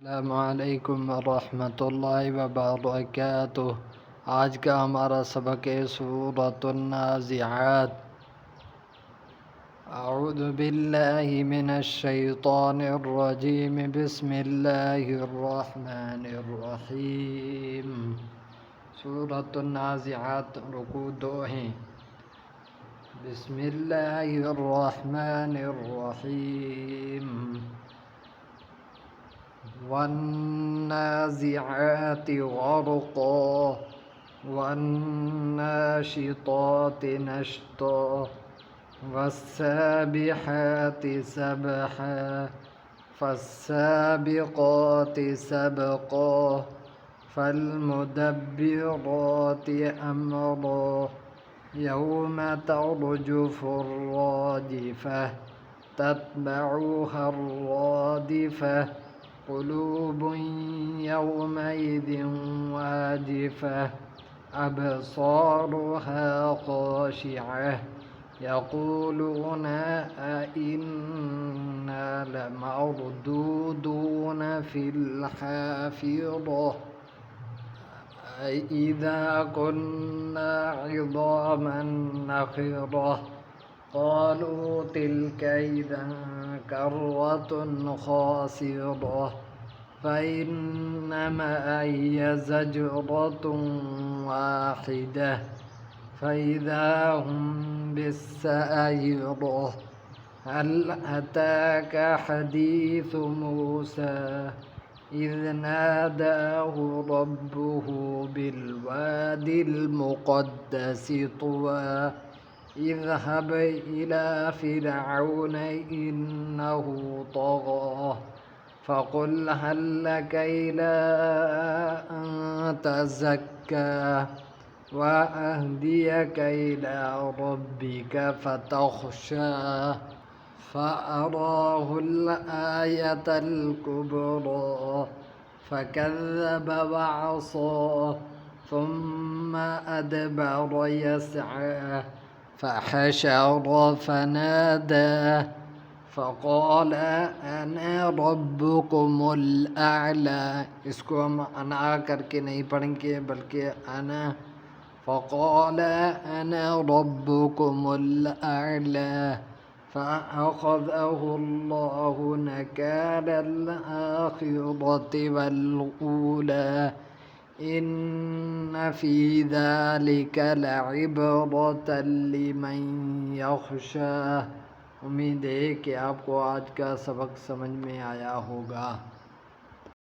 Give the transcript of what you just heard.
अस्सलामुअलैकुम वरहमतुल्लाहि वबरकातुह। आज का हमारा सबक है सूरतुन नाज़िआत। अऊज़ु बिल्लाहि मिनश शैतानिर रजीम। बिस्मिल्लाहिर रहमानिर रहीम। सूरतुन नाज़िआत रुकू 2 हैं। बिस्मिल्लाहिर रहमानिर रहीम। वन्नाज़िआति ग़रक़ा वन्नाशिताति नश्ता वस्साबिहाति सबहा फस्साबिक़ाति सबक़ा फल्मुदब्बिराति अम्रा यौम तर्जुफ़ुर राजिफ़ह तत्बअुहा रादिफ़ह क़ुलूबुन यौमइज़िन वाजिफ़ह अबसारुहा ख़ाशिअः यक़ूलून अइन्ना लमरदूदून फ़िल हाफ़िरह अइज़ा कुन्ना इज़ामन नख़िरह क़ालू तिल्क इज़न कर्रतुन ख़ासिरह फ़इन्नमा हिय ज़जरतुन वाहिदह फ़इज़ा हुम बिस्साहिरह हल अताक हदीथु मूसा इज़ नादाहु रब्बुहु बिलवादिल मुक़द्दसि तुवा इज़हब इला फ़िरऔन इन्नहु तग़ा फ़क़ुल हल लक इला अन तज़क्का वअहदियक इला रब्बिक फ़तख़शा फ़अराहुल आयतल कुब्रा फ़कज़्ज़ब वअصى ثم أدبر يسعى فحشر فنادى फ़क़ाल अना रब्बुकुमुल अअला। इसको हम अना करके नहीं पढ़ेंगे बल्कि अना। फ़क़ाल अना रब्बुकुमुल अअला फ़अख़ज़हुल्लाहु नकालल आखिरति वल ऊला इन्न फ़ी ज़ालिक लइब्रतन लिमन यख़शा। उम्मीद है कि आपको आज का सबक समझ में आया होगा।